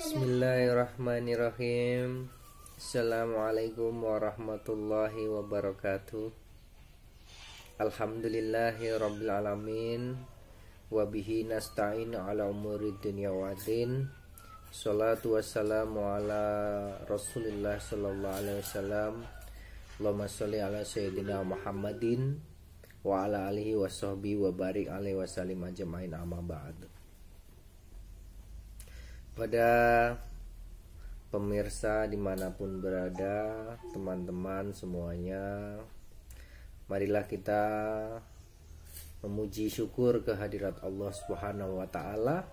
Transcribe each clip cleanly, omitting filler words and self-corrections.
Bismillahirrahmanirrahim. Assalamualaikum warahmatullahi wabarakatuh. Alhamdulillahi rabbil alamin. Wabihi nasta'in ala umuri dunya waddin. Salatu wassalamu ala Rasulillah sallallahu alaihi wasallam. Allahumma sholli ala sayyidina Muhammadin wa ala alihi wa sahbihi wa barik alaihi wasallim ajma'in, amma ba'd. Pada pemirsa dimanapun berada, teman-teman semuanya, marilah kita memuji syukur kehadirat Allah Subhanahu wa Ta'ala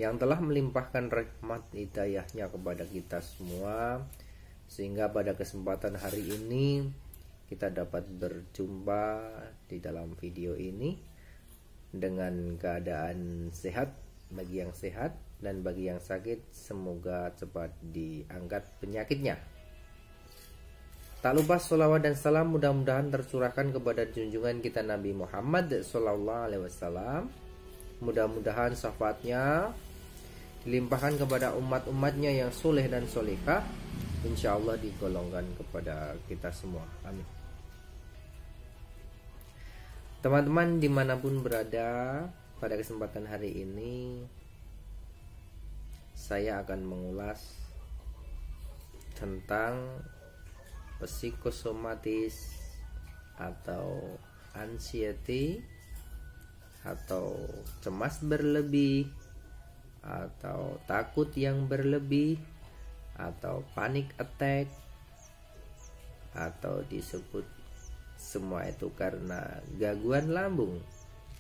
yang telah melimpahkan rahmat hidayahnya kepada kita semua, sehingga pada kesempatan hari ini kita dapat berjumpa di dalam video ini dengan keadaan sehat. Bagi yang sehat dan bagi yang sakit, semoga cepat diangkat penyakitnya. Tak lupa sholawat dan salam mudah-mudahan tercurahkan kepada junjungan kita Nabi Muhammad SAW. Mudah-mudahan syafaatnya dilimpahkan kepada umat-umatnya yang soleh dan solehah, insya Allah digolongkan kepada kita semua. Amin. Teman-teman dimanapun berada, pada kesempatan hari ini saya akan mengulas tentang psikosomatis atau anxiety atau cemas berlebih atau takut yang berlebih atau panic attack, atau disebut semua itu karena gangguan lambung,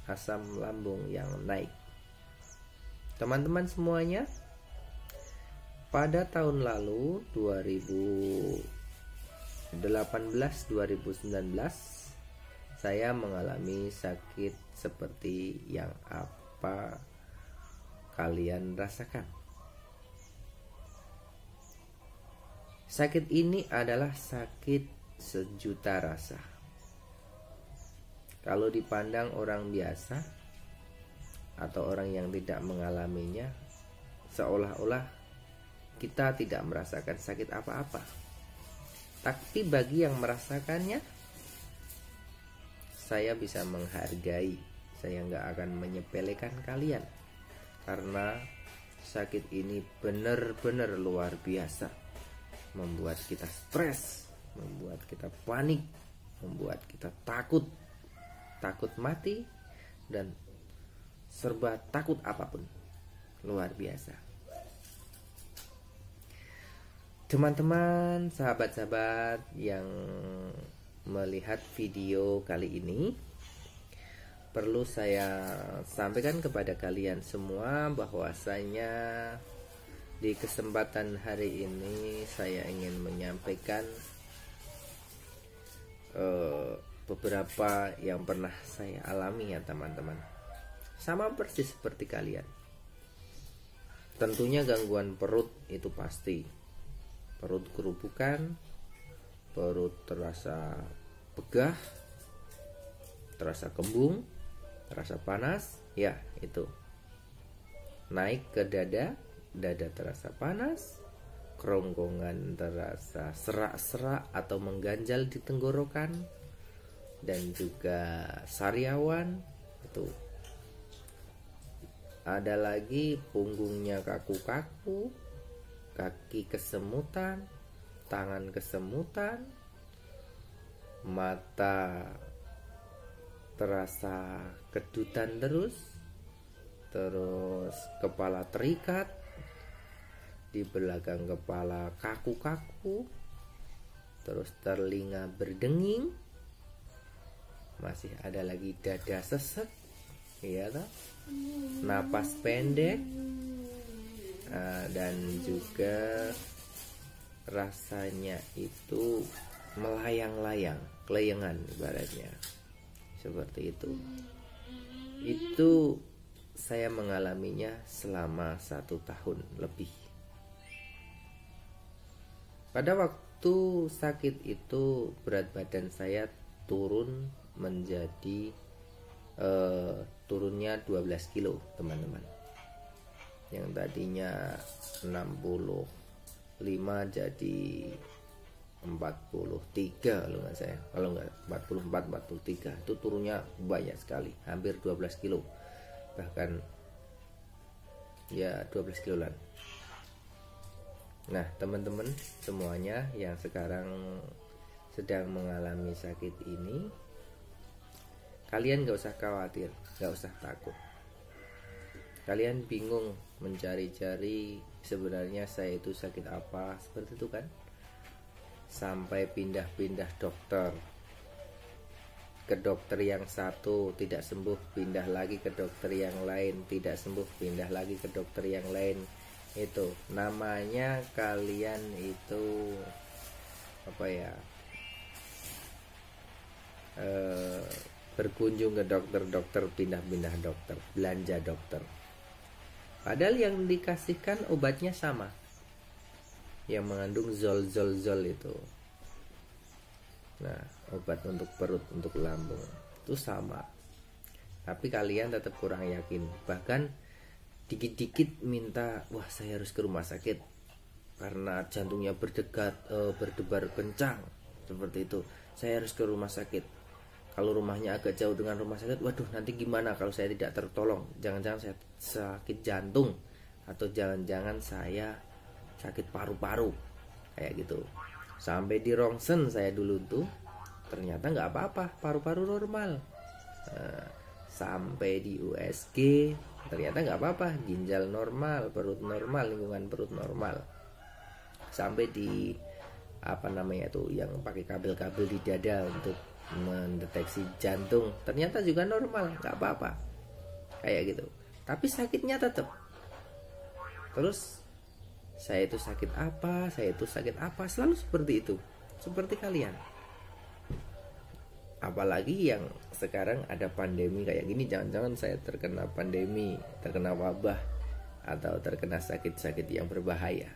asam lambung yang naik. Teman-teman semuanya, pada tahun lalu 2018-2019 saya mengalami sakit seperti yang apa kalian rasakan. Sakit ini adalah sakit sejuta rasa. Kalau dipandang orang biasa atau orang yang tidak mengalaminya, seolah-olah kita tidak merasakan sakit apa-apa. Tapi bagi yang merasakannya, saya bisa menghargai. Saya nggak akan menyepelekan kalian, karena sakit ini benar-benar luar biasa. Membuat kita stres, membuat kita panik, membuat kita takut mati, dan serba takut apapun. Luar biasa. Teman-teman, sahabat-sahabat yang melihat video kali ini, perlu saya sampaikan kepada kalian semua bahwasanya di kesempatan hari ini saya ingin menyampaikan beberapa yang pernah saya alami ya teman-teman. Sama persis seperti kalian. Tentunya gangguan perut itu pasti. Perut kerupukan, perut terasa pegah, terasa kembung, terasa panas, ya itu. Naik ke dada, dada terasa panas, kerongkongan terasa serak-serak atau mengganjal di tenggorokan, dan juga sariawan itu. Ada lagi punggungnya kaku-kaku, kaki kesemutan, tangan kesemutan, mata terasa kedutan terus kepala terikat, di belakang kepala kaku-kaku, terus telinga berdenging, masih ada lagi dada sesek, iya toh? Napas pendek, dan juga rasanya itu melayang-layang, kelayangan ibaratnya, seperti itu. Itu saya mengalaminya selama 1 tahun lebih. Pada waktu sakit itu berat badan saya turun menjadi turunnya 12 kilo teman-teman. yang tadinya 65 jadi 43 kalau nggak saya, kalau nggak 44 43, itu turunnya banyak sekali, hampir 12 kilo, bahkan ya 12 kiloan. Nah teman-teman semuanya yang sekarang sedang mengalami sakit ini, kalian gak usah khawatir, gak usah takut. Kalian bingung mencari-cari sebenarnya saya itu sakit apa, seperti itu kan, sampai pindah-pindah dokter, ke dokter yang satu tidak sembuh, pindah lagi ke dokter yang lain, tidak sembuh, pindah lagi ke dokter yang lain. Itu namanya kalian itu apa ya, berkunjung ke dokter, pindah-pindah dokter, belanja dokter, padahal yang dikasihkan obatnya sama, yang mengandung zol itu. Nah, obat untuk perut, untuk lambung itu sama, tapi kalian tetap kurang yakin. Bahkan dikit-dikit minta, wah saya harus ke rumah sakit karena jantungnya berdebar kencang, seperti itu. Saya harus ke rumah sakit. Kalau rumahnya agak jauh dengan rumah sakit, waduh nanti gimana kalau saya tidak tertolong? Jangan-jangan saya sakit jantung, atau jangan-jangan saya sakit paru-paru, kayak gitu. Sampai di rongsen saya dulu tuh, ternyata nggak apa-apa, paru-paru normal. Sampai di USG ternyata nggak apa-apa, ginjal normal, perut normal, lingkungan perut normal. Sampai di apa namanya tuh, yang pakai kabel-kabel di dada untuk mendeteksi jantung, ternyata juga normal, nggak apa-apa, kayak gitu. Tapi sakitnya tetap. Terus saya itu sakit apa, saya itu sakit apa, selalu seperti itu, seperti kalian. Apalagi yang sekarang ada pandemi kayak gini, jangan-jangan saya terkena pandemi, terkena wabah, atau terkena sakit-sakit yang berbahaya.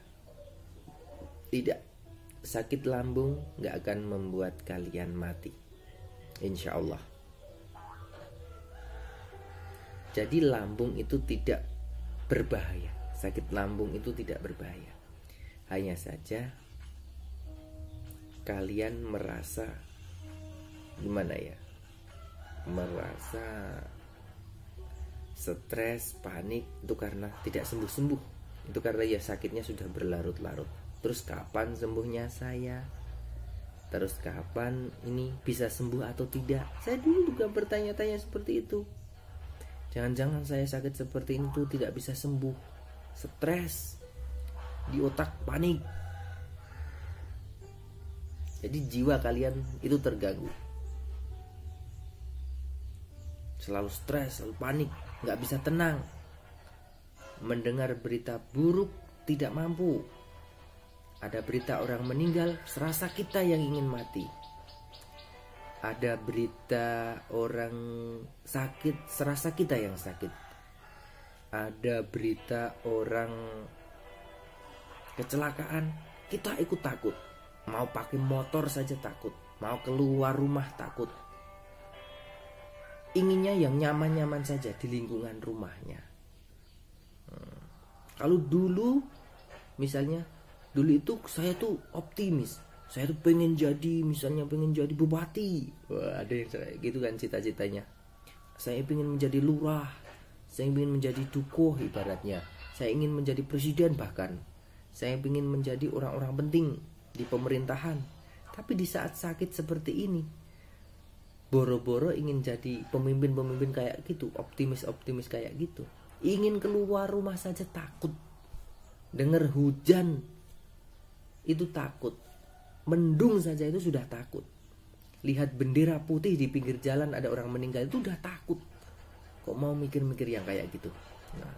Tidak, sakit lambung gak akan membuat kalian mati, insya Allah. Jadi lambung itu tidak berbahaya, sakit lambung itu tidak berbahaya. Hanya saja kalian merasa gimana ya, merasa stres, panik, itu karena tidak sembuh-sembuh. Itu karena ya sakitnya sudah berlarut-larut. Terus kapan sembuhnya saya? Terus kapan ini bisa sembuh atau tidak? Saya dulu juga bertanya-tanya seperti itu. Jangan-jangan saya sakit seperti ini tuh tidak bisa sembuh. Stres, di otak panik. Jadi jiwa kalian itu terganggu, selalu stres, selalu panik, gak bisa tenang. Mendengar berita buruk tidak mampu. Ada berita orang meninggal, serasa kita yang ingin mati. Ada berita orang sakit, serasa kita yang sakit. Ada berita orang kecelakaan, kita ikut takut. Mau pakai motor saja takut, mau keluar rumah takut. Inginnya yang nyaman-nyaman saja di lingkungan rumahnya. Kalau dulu misalnya, dulu itu saya tuh optimis, saya tuh pengen jadi, misalnya pengen jadi bupati. Wah, ada yang gitu kan cita-citanya. Saya pengen menjadi lurah, saya ingin menjadi dukuh ibaratnya. Saya ingin menjadi presiden, bahkan saya ingin menjadi orang-orang penting di pemerintahan. Tapi di saat sakit seperti ini, boro-boro ingin jadi pemimpin-pemimpin kayak gitu, optimis-optimis kayak gitu. Ingin keluar rumah saja takut. Dengar hujan itu takut. Mendung saja itu sudah takut. Lihat bendera putih di pinggir jalan ada orang meninggal itu udah takut. Kok mau mikir-mikir yang kayak gitu? Nah,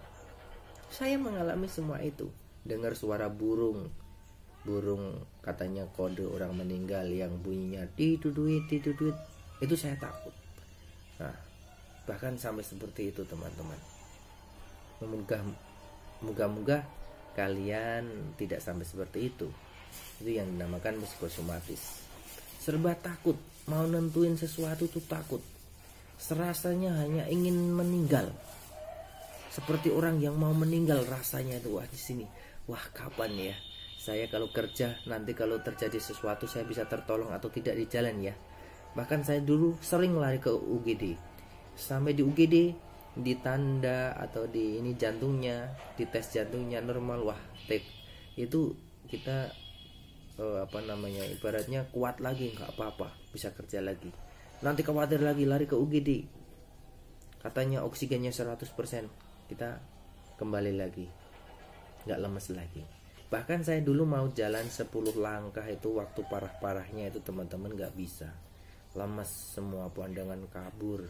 saya mengalami semua itu. Dengar suara burung katanya kode orang meninggal yang bunyinya tiduduit, itu saya takut. Nah, bahkan sampai seperti itu teman-teman. Moga-moga kalian tidak sampai seperti itu. Itu yang dinamakan psikosomatis. Serba takut, mau nentuin sesuatu tuh takut. Serasanya hanya ingin meninggal. seperti orang yang mau meninggal rasanya itu. Wah, di sini, wah kapan ya saya kalau kerja, nanti kalau terjadi sesuatu saya bisa tertolong atau tidak di jalan ya. Bahkan saya dulu sering lari ke UGD. Sampai di UGD, di tanda atau di ini jantungnya, di tes jantungnya normal, wah itu kita ibaratnya kuat lagi, nggak apa-apa, bisa kerja lagi. Nanti khawatir lagi, lari ke UGD, katanya oksigennya 100%, kita kembali lagi, nggak lemes lagi. Bahkan saya dulu mau jalan 10 langkah itu waktu parah-parahnya itu teman-teman, nggak bisa, lemes semua, pandangan kabur,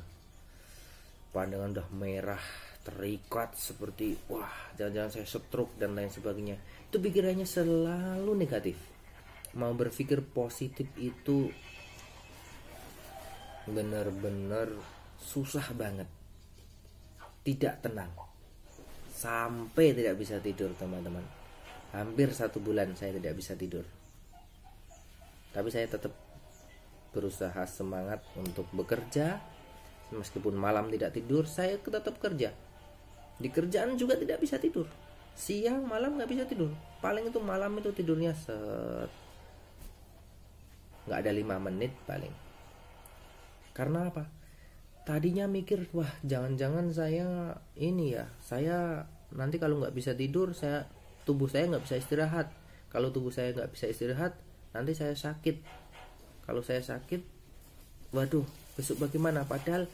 pandangan udah merah, terikat seperti wah jangan-jangan saya stroke dan lain sebagainya. Itu pikirannya selalu negatif. Mau berpikir positif itu benar-benar susah banget, tidak tenang, sampai tidak bisa tidur teman-teman. Hampir 1 bulan saya tidak bisa tidur, tapi saya tetap berusaha semangat untuk bekerja. Meskipun malam tidak tidur, saya tetap kerja. Di kerjaan juga tidak bisa tidur, siang malam nggak bisa tidur. Paling itu malam itu tidurnya nggak ada 5 menit paling. Karena apa? Tadinya mikir, wah jangan-jangan saya ini ya, saya nanti kalau nggak bisa tidur, tubuh saya nggak bisa istirahat. Kalau tubuh saya nggak bisa istirahat, nanti saya sakit. Kalau saya sakit, waduh besok bagaimana? Padahal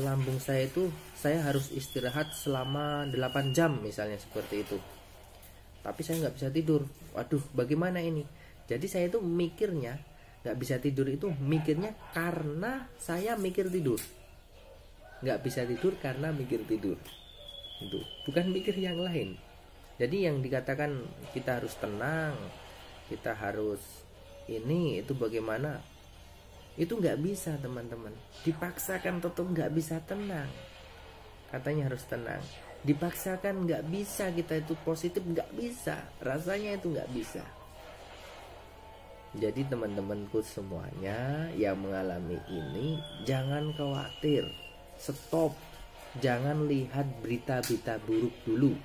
lambung saya itu saya harus istirahat selama 8 jam misalnya, seperti itu. Tapi saya nggak bisa tidur. Waduh bagaimana ini? Jadi saya itu mikirnya nggak bisa tidur itu mikirnya karena saya mikir tidur. Nggak bisa tidur karena mikir tidur. Itu bukan mikir yang lain. Jadi yang dikatakan kita harus tenang, kita harus ini, itu bagaimana? Itu nggak bisa teman-teman. Dipaksakan tetap nggak bisa tenang. Katanya harus tenang. Dipaksakan nggak bisa kita itu positif, nggak bisa. Rasanya itu nggak bisa. Jadi teman-temanku semuanya yang mengalami ini, jangan khawatir, stop. Jangan lihat berita-berita buruk dulu.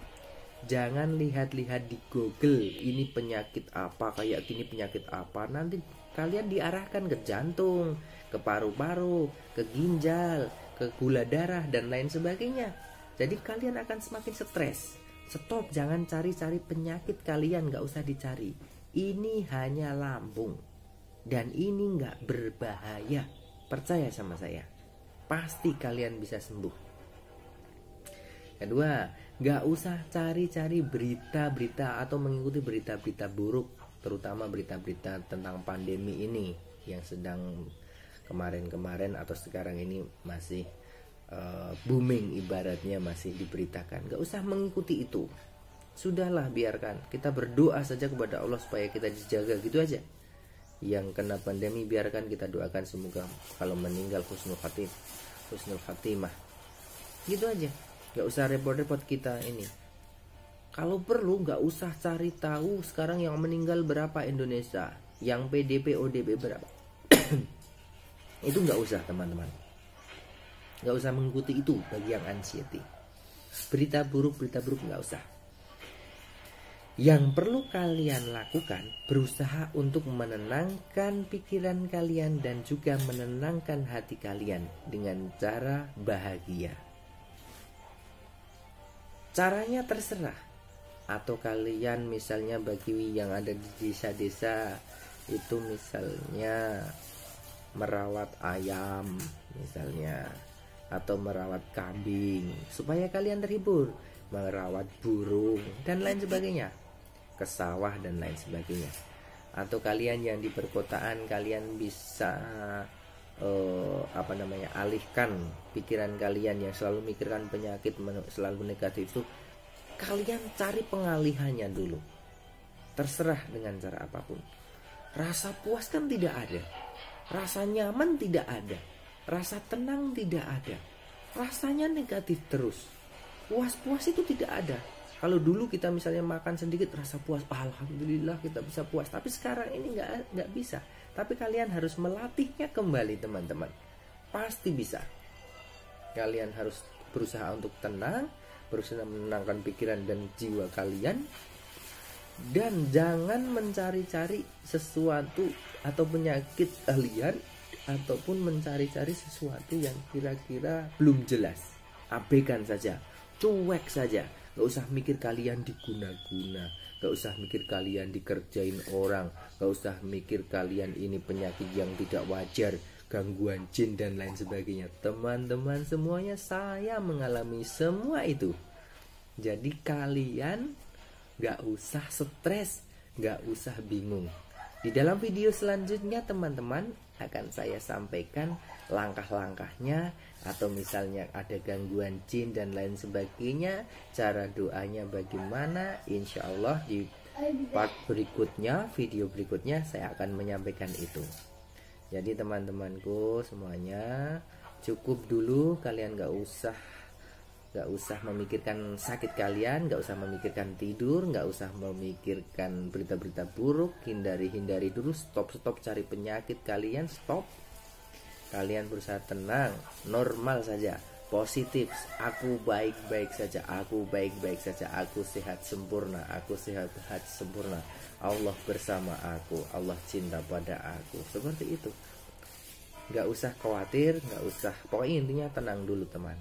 Jangan lihat-lihat di Google, ini penyakit apa, kayak gini penyakit apa. Nanti kalian diarahkan ke jantung, ke paru-paru, ke ginjal, ke gula darah dan lain sebagainya. Jadi kalian akan semakin stres. Stop, jangan cari-cari penyakit kalian, gak usah dicari. Ini hanya lambung dan ini gak berbahaya. Percaya sama saya, pasti kalian bisa sembuh. Kedua, gak usah cari-cari berita-berita atau mengikuti berita-berita buruk, terutama berita-berita tentang pandemi ini yang sedang kemarin-kemarin atau sekarang ini masih booming, ibaratnya masih diberitakan. Gak usah mengikuti itu. Sudahlah, biarkan. Kita berdoa saja kepada Allah supaya kita dijaga, gitu aja. Yang kena pandemi biarkan kita doakan semoga kalau meninggal husnul khatimah. Gitu aja. Gak usah repot-repot kita ini. Kalau perlu gak usah cari tahu sekarang yang meninggal berapa Indonesia, yang PDP ODP berapa. Itu gak usah teman-teman. Gak usah mengikuti itu bagi yang anxiety. Berita buruk gak usah. Yang perlu kalian lakukan, berusaha untuk menenangkan pikiran kalian dan juga menenangkan hati kalian dengan cara bahagia. Caranya terserah. Atau kalian misalnya bagi yang ada di desa-desa itu misalnya merawat ayam misalnya, atau merawat kambing supaya kalian terhibur, merawat burung dan lain sebagainya, ke sawah dan lain sebagainya. Atau kalian yang di perkotaan, kalian bisa alihkan pikiran kalian yang selalu mikirkan penyakit, selalu negatif itu, kalian cari pengalihannya dulu. Terserah dengan cara apapun. Rasa puas kan tidak ada, rasa nyaman tidak ada, rasa tenang tidak ada, rasanya negatif terus. Puas-puas itu tidak ada. Kalau dulu kita misalnya makan sedikit rasa puas, alhamdulillah kita bisa puas. Tapi sekarang ini nggak bisa. Tapi kalian harus melatihnya kembali teman-teman. Pasti bisa. Kalian harus berusaha untuk tenang, berusaha menenangkan pikiran dan jiwa kalian, dan jangan mencari-cari sesuatu atau penyakit kalian, ataupun mencari-cari sesuatu yang kira-kira belum jelas. Abaikan saja, cuek saja. Gak usah mikir kalian diguna-guna, gak usah mikir kalian dikerjain orang, gak usah mikir kalian ini penyakit yang tidak wajar, gangguan jin dan lain sebagainya. Teman-teman semuanya, saya mengalami semua itu. Jadi kalian gak usah stres, gak usah bingung. Di dalam video selanjutnya teman-teman akan saya sampaikan langkah-langkahnya, atau misalnya ada gangguan jin dan lain sebagainya, cara doanya bagaimana. Insya Allah di part berikutnya, video berikutnya saya akan menyampaikan itu. Jadi teman-temanku semuanya, cukup dulu, kalian gak usah memikirkan sakit kalian, gak usah memikirkan tidur, gak usah memikirkan berita-berita buruk. Hindari dulu, stop cari penyakit kalian, stop. Kalian berusaha tenang, normal saja, positif. Aku baik-baik saja, aku baik-baik saja, aku sehat sempurna, aku sehat sempurna. Allah bersama aku, Allah cinta pada aku. Seperti itu. Gak usah khawatir, gak usah, pokoknya intinya tenang dulu teman.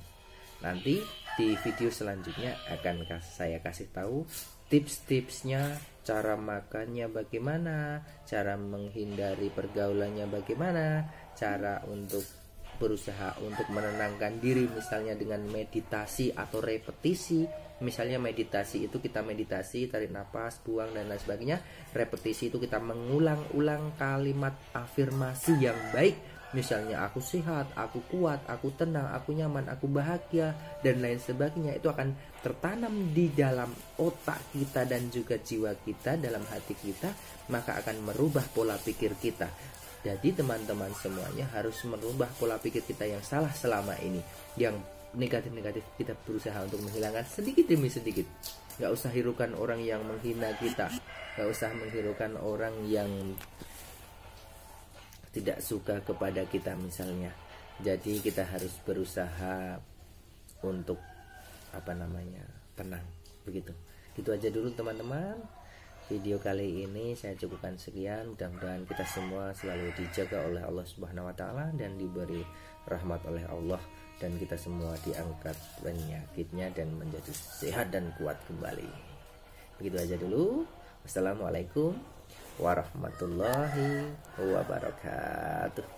Nanti di video selanjutnya akan saya kasih tahu tips-tipsnya, cara makannya bagaimana, cara menghindari pergaulannya bagaimana, cara untuk berusaha untuk menenangkan diri, misalnya dengan meditasi atau repetisi. Misalnya meditasi itu kita meditasi, tarik nafas, buang dan lain sebagainya. Repetisi itu kita mengulang-ulang kalimat afirmasi yang baik. Misalnya aku sehat, aku kuat, aku tenang, aku nyaman, aku bahagia dan lain sebagainya. Itu akan tertanam di dalam otak kita dan juga jiwa kita, dalam hati kita, maka akan merubah pola pikir kita. Jadi teman-teman semuanya harus merubah pola pikir kita yang salah selama ini, yang negatif-negatif kita berusaha untuk menghilangkan sedikit demi sedikit. Gak usah hiraukan orang yang menghina kita, gak usah menghiraukan orang yang tidak suka kepada kita misalnya. Jadi kita harus berusaha untuk tenang, begitu. Gitu aja dulu teman-teman. Video kali ini saya cukupkan sekian. Mudah-mudahan kita semua selalu dijaga oleh Allah Subhanahu wa taala dan diberi rahmat oleh Allah, dan kita semua diangkat penyakitnya dan menjadi sehat dan kuat kembali. Begitu aja dulu. Wassalamualaikum warahmatullahi wabarakatuh.